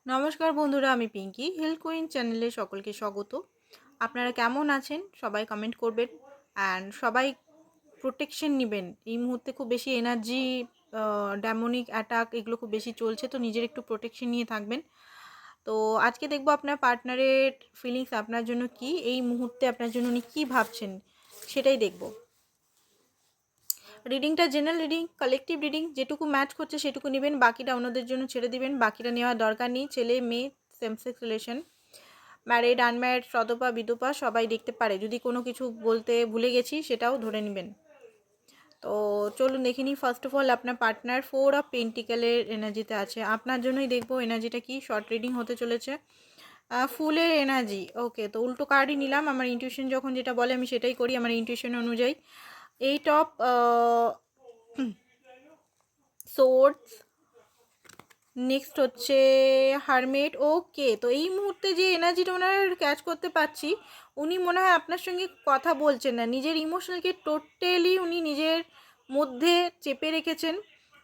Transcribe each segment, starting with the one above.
নমস্কার বন্ধুরা, আমি পিঙ্কি হিল কুইন চ্যানেলে সকলকে স্বাগত। আপনারা কেমন আছেন সবাই কমেন্ট করবেন। অ্যান্ড সবাই প্রোটেকশন নেবেন। এই মুহূর্তে খুব বেশি এনার্জি, ড্যামনিক অ্যাটাক এগুলো খুব বেশি চলছে, তো নিজের একটু প্রোটেকশন নিয়ে থাকবেন। তো আজকে দেখবো আপনার পার্টনারের ফিলিংস আপনার জন্য কি, এই মুহূর্তে আপনার জন্য উনি কী ভাবছেন সেটাই দেখব। রিডিংটা জেনারেল রিডিং, কালেকটিভ রিডিং, যেটুকু ম্যাচ করছে সেটুকু নেবেন, বাকিটা অন্যদের জন্য ছেড়ে দিবেন। বাকিটা নেওয়ার দরকার নেই। ছেলে মেয়ে, same sex relation, married unmarried, সদপা বিধবা সবাই দেখতে পারে। যদি কোনো কিছু বলতে ভুলে গেছি সেটাও ধরে নেবেন। তো চলুন দেখে নিই। ফার্স্ট অফ অল আপনার পার্টনার 4 অফ পেন্টিকেলের এনার্জিতে আছে। আপনার জন্যই দেখবো এনার্জিটা কি। শর্ট রিডিং হতে চলেছে। ফুলের এনার্জি, ওকে। তো উল্টো কার্ডই নিলাম। আমার ইনটিউশন যখন যেটা বলে আমি সেটাই করি, আমার ইনটিউশন অনুযায়ী। 8 অফ সোর্ডস, নেক্সট হচ্ছে হারমেট। ওকে, তো এই মুহূর্তে যে এনার্জিটা ওনার ক্যাচ করতে পারছি, উনি মনে হয় আপনার সঙ্গে কথা বলছেন না। নিজের ইমোশনালকে টোটালি উনি নিজের মধ্যে চেপে রেখেছেন।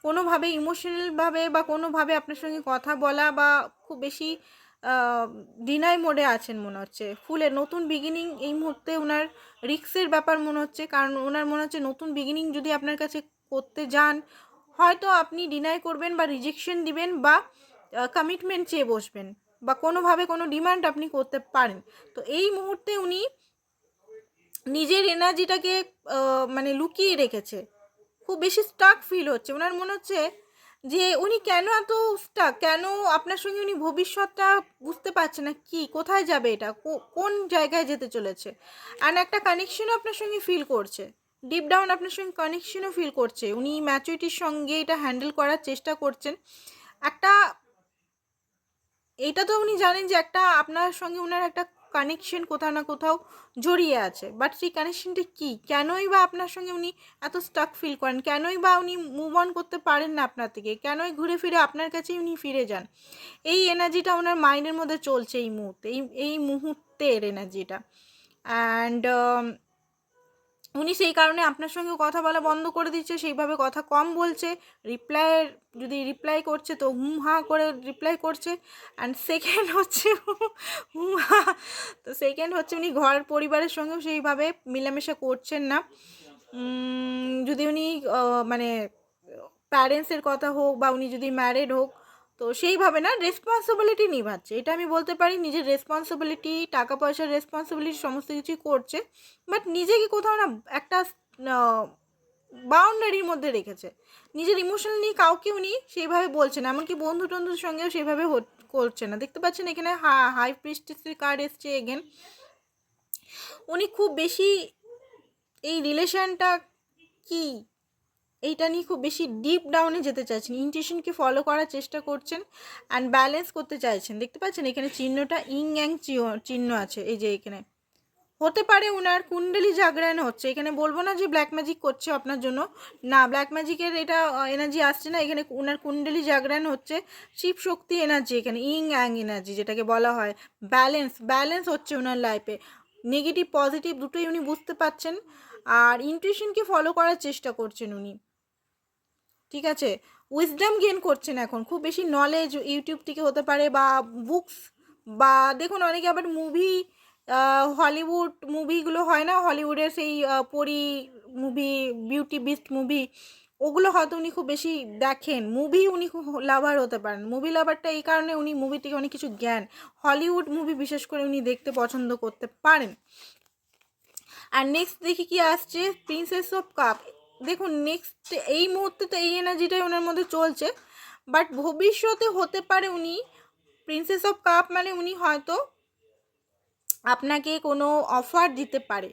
কোনোভাবে ইমোশনালভাবে বা কোনোভাবে আপনার সঙ্গে কথা বলা বা খুব বেশি ডিনাই মোডে আছেন মনে হচ্ছে। ফুলের নতুন বিগিনিং এই মুহূর্তে ওনার রিস্কের ব্যাপার মনে হচ্ছে, কারণ ওনার মনে হচ্ছে নতুন বিগিনিং যদি আপনার কাছে করতে যান, হয়তো আপনি ডিনাই করবেন বা রিজেকশন দিবেন বা কমিটমেন্ট চেয়ে বসবেন বা কোনোভাবে কোনো ডিমান্ড আপনি করতে পারেন। তো এই মুহূর্তে উনি নিজের এনার্জিটাকে মানে লুকিয়ে রেখেছে। খুব বেশি স্টাক ফিল হচ্ছে ওনার। মনে হচ্ছে যে উনি কেন এত স্টাক, কেন আপনার সঙ্গে উনি ভবিষ্যৎটা বুঝতে পারছে না, কি কোথায় যাবে, এটা কোন জায়গায় যেতে চলেছে। অ্যান্ড একটা কানেকশনও আপনার সঙ্গে ফিল করছে, ডিপ ডাউন আপনার সঙ্গে কানেকশনও ফিল করছে। উনি ম্যাচুরিটির সঙ্গে এটা হ্যান্ডেল করার চেষ্টা করছেন। একটা এইটা তো উনি জানেন যে একটা আপনার সঙ্গে ওনার একটা কানেকশন কোথাও না কোথাও জড়িয়ে আছে, বাট সেই কানেকশনটা কী, কেনই বা আপনার সঙ্গে উনি এত স্টাক ফিল করেন, কেনই বা উনি মুভ অন করতে পারেন না আপনার থেকে, কেনই ঘুরে ফিরে আপনার কাছেই উনি ফিরে যান। এই এনার্জিটা ওনার মাইন্ডের মধ্যে চলছে এই মুহূর্তে, এই মুহূর্তের এনার্জিটা। অ্যান্ড উনি সেই কারণে আপনার সঙ্গে কথা বলা বন্ধ করে দিচ্ছে, সেইভাবে কথা কম বলছে। রিপ্লাইয়ের যদি রিপ্লাই করছে তো হুম হা করে রিপ্লাই করছে। অ্যান্ড সেকেন্ড হচ্ছে হুম হা। তো সেকেন্ড হচ্ছে উনি ঘর পরিবারের সঙ্গেও সেইভাবে মেলামেশা করছেন না। যদি উনি মানে প্যারেন্টসের কথা হোক বা উনি যদি ম্যারিড হোক, তো সেইভাবে না রেসপন্সিবিলিটি নিভাচ্ছে, এটা আমি বলতে পারি। নিজের রেসপন্সিবিলিটি, টাকা পয়সার রেসপন্সিবিলিটি সমস্ত কিছুই করছে, বাট নিজেকে কোথাও না একটা বাউন্ডারির মধ্যে রেখেছে। নিজের ইমোশনাল নিয়ে কাউকে উনি সেইভাবে বলছে না, এমনকি বন্ধু টন্ধুর সঙ্গেও সেভাবে করছে না। দেখতে পাচ্ছেন এখানে হাই প্রিস্টেসের কার্ড এসছে এগেন। উনি খুব বেশি এই রিলেশনটা কি, এইটা নিয়ে খুব বেশি ডিপ ডাউনে যেতে চাইছেন, ইনটিউশনকে ফলো করার চেষ্টা করছেন অ্যান্ড ব্যালেন্স করতে চাইছেন। দেখতে পাচ্ছেন এখানে চিহ্নটা ইং অ্যাং চিহ্ন আছে, এই যে এখানে হতে পারে ওনার কুণ্ডলী জাগরণ হচ্ছে। এখানে বলবো না যে ব্ল্যাক ম্যাজিক করছে আপনার জন্য, না, ব্ল্যাক ম্যাজিকের এটা এনার্জি আসছে না। এখানে ওনার কুণ্ডলী জাগরণ হচ্ছে, শিব শক্তি এনার্জি, এখানে ইং অ্যাং এনার্জি যেটাকে বলা হয়। ব্যালেন্স হচ্ছে ওনার লাইফে। নেগেটিভ পজিটিভ দুটোই উনি বুঝতে পারছেন, আর ইনটিউশনকে ফলো করার চেষ্টা করছেন উনি। ঠিক আছে, উইজডম গেন করছেন এখন। খুব বেশি নলেজ ইউটিউব থেকে হতে পারে বা বুকস, বা দেখুন অনেকে আবার মুভি, হলিউড মুভিগুলো হয় না, হলিউডের সেই পরি মুভি, বিউটি বিস্ট মুভি, ওগুলো হয়তো উনি খুব বেশি দেখেন। মুভি উনি খুব লাভার হতে পারেন। মুভি লাভারটা এই কারণে উনি মুভি থেকে অনেক কিছু জ্ঞান, হলিউড মুভি বিশেষ করে উনি দেখতে পছন্দ করতে পারেন। আর নেক্সট দেখি কি আসছে, প্রিন্সেস অফ কাপ। দেখুন নেক্সট এই মুহূর্তে তো এই এনার্জিটাই ওনার মধ্যে চলছে, বাট ভবিষ্যতে হতে পারে উনি প্রিন্সেস অফ কাপ মানে উনি হয়তো আপনাকে কোনো অফার দিতে পারে,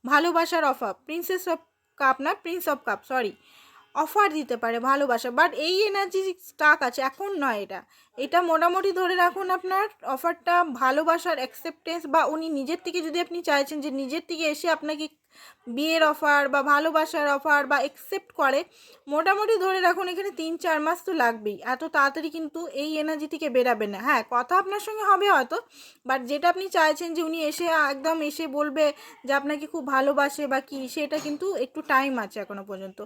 ভালোবাসার অফার। প্রিন্সেস অফ কাপ না, Prince of cup, sorry, offer দিতে পারে ভালোবাসা, বাট এই এনার্জি স্টাক আছে এখন নয়। এটা মোটামুটি ধরে রাখুন আপনার অফারটা ভালোবাসার অ্যাকসেপ্টেন্স, বা উনি নিজের থেকে, যদি আপনি চাইছেন যে নিজের থেকে এসে আপনাকে বিয়ের অফার বা ভালোবাসার অফার বা অ্যাকসেপ্ট করে, মোটামুটি ধরে রাখুন এখানে 3-4 মাস তো লাগবেই। এত তাড়াতাড়ি কিন্তু এই এনার্জি থেকে বেরাবে না। হ্যাঁ, কথা আপনার সঙ্গে হবে হয়তো, বাট যেটা আপনি চাইছেন যে উনি এসে একদম এসে বলবে যে আপনাকে খুব ভালোবাসে বা কি, সেটা কিন্তু একটু টাইম আছে এখনো পর্যন্ত।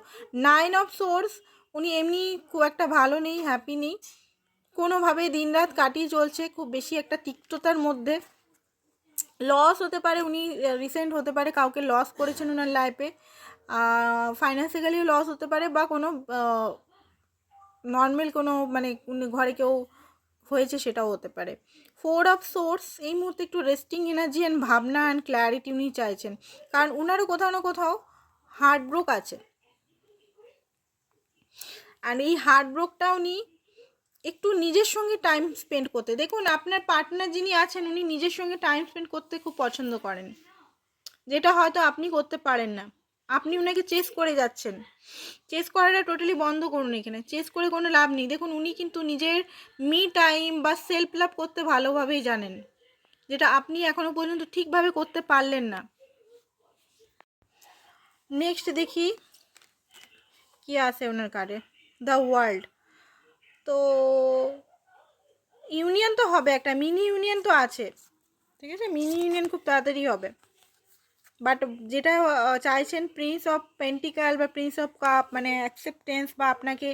9 অফ সোর্স, উনি এমনি খুব একটা ভালো নেই, হ্যাপি নেই। কোনোভাবে দিনরাত কাটিয়ে চলছে খুব বেশি একটা তিক্ততার মধ্যে। লস হতে পারে, উনি রিসেন্ট হতে পারে কাউকে লস করেছেন ওনার লাইফে, ফাইন্যান্সিক্যালিও লস হতে পারে, বা কোনো নর্মাল কোনো মানে ঘরে কেউ হয়েছে সেটাও হতে পারে। 4 অফ সোর্স এই মুহূর্তে একটু রেস্টিং এনার্জি অ্যান্ড ভাবনা অ্যান্ড ক্ল্যারিটি উনি চাইছেন, কারণ উনারও কোথাও না কোথাও হার্টব্রোক আছে। আর এই হার্টব্রোকটা উনি একটু নিজের সঙ্গে টাইম স্পেন্ড করতে, দেখুন আপনার পার্টনার যিনি আছেন উনি নিজের সঙ্গে টাইম স্পেন্ড করতে খুব পছন্দ করেন, যেটা হয়তো আপনি করতে পারেন না। আপনি ওনাকে চেস করে যাচ্ছেন, চেস করাটা টোটালি বন্ধ করুন। এখানে চেস করে কোনো লাভ নেই। দেখুন উনি কিন্তু নিজের মি টাইম বা সেলফ লাভ করতে ভালোভাবেই জানেন, যেটা আপনি এখনো পর্যন্ত ঠিকভাবে করতে পারলেন না। নেক্সট দেখি কি আছে ওনার কার্ডে, দ্য ওয়ার্ল্ড। তো ইউনিয়ন তো হবে, একটা মিনি ইউনিয়ন তো আছে, ঠিক আছে, মিনি ইউনিয়ন খুব তাড়াতাড়ি হবে। বাট যেটা চাইছেন প্রিন্স অফ পেন্টিকাল বা প্রিন্স অফ কাপ, মানে অ্যাকসেপ্টেন্স বা আপনাকে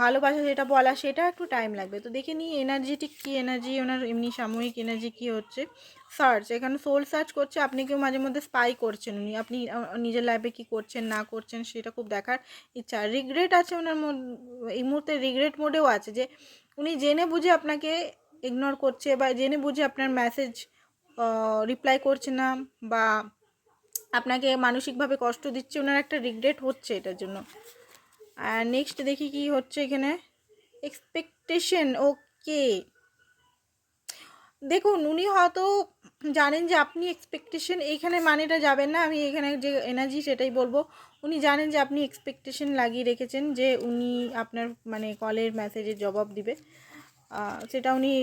ভালোবাসা যেটা বলা, সেটা একটু টাইম লাগবে। তো দেখে নিই এনার্জেটিক কী এনার্জি ওনার, এমনি সাময়িক এনার্জি কী হচ্ছে। সার্চ, এখানে সোল সার্চ করছে, আপনি কেউ মাঝে মধ্যে স্পাই করছেন, উনি আপনি নিজের লাইফে কী করছেন না করছেন সেটা খুব দেখার ইচ্ছা। রিগ্রেট আছে ওনার এই মুহূর্তে, রিগ্রেট মোডেও আছে, যে উনি জেনে বুঝে আপনাকে ইগনোর করছে, বা জেনে বুঝে আপনার মেসেজ রিপ্লাই করছে না, বা আপনাকে মানসিকভাবে কষ্ট দিচ্ছে, ওনার একটা রিগ্রেট হচ্ছে এটার জন্য। আর নেক্সট দেখি কি হচ্ছে এখানে, এক্সপেকটেশন। ওকে, দেখুন উনি হয়তো জানেন যে আপনি এক্সপেকটেশন, এইখানে মানেটা যাবেন না, আমি এখানে যে এনার্জি সেটাই বলবো। উনি জানেন যে আপনি এক্সপেকটেশন লাগিয়ে রেখেছেন যে উনি আপনার মানে কলের মেসেজের জবাব দিবে, সেটা উনি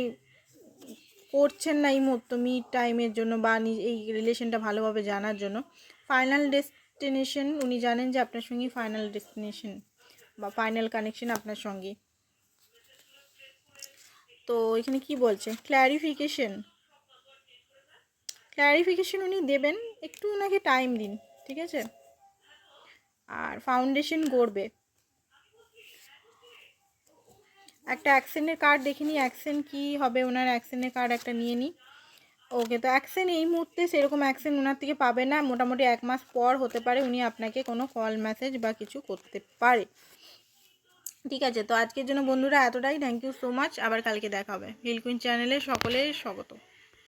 করছেন না এই মুহূর্তে মিড টাইমের জন্য, বা এই রিলেশনটা ভালোভাবে জানার জন্য। ফাইনাল ডেস্টিনেশন, উনি জানেন যে আপনার সঙ্গে ফাইনাল ডেস্টিনেশন বা ফাইনাল কানেকশন আপনার সঙ্গে। তো এখানে কি বলছে, ক্ল্যারিফিকেশন উনি দেবেন, একটু ওনাকে টাইম দিন, ঠিক আছে। আর ফাউন্ডেশন গড়বে, একটা অ্যাকশনের কার্ড দেখে নিই, অ্যাকশন কী হবে ওনার, অ্যাকশনের কার্ড একটা নিয়ে নিই। ওকে, তো অ্যাকশন এই মুহূর্তে সেরকম অ্যাকশন ওনার থেকে পাবে না, মোটামুটি 1 মাস পর হতে পারে উনি আপনাকে কোনো কল মেসেজ বা কিছু করতে পারে, ঠিক আছে। তো আজকের জন্য বন্ধুরা এতটাই, থ্যাংক ইউ সো মাচ, আবার কালকে দেখা হবে। হিল কুইন চ্যানেলে সকলের স্বাগত।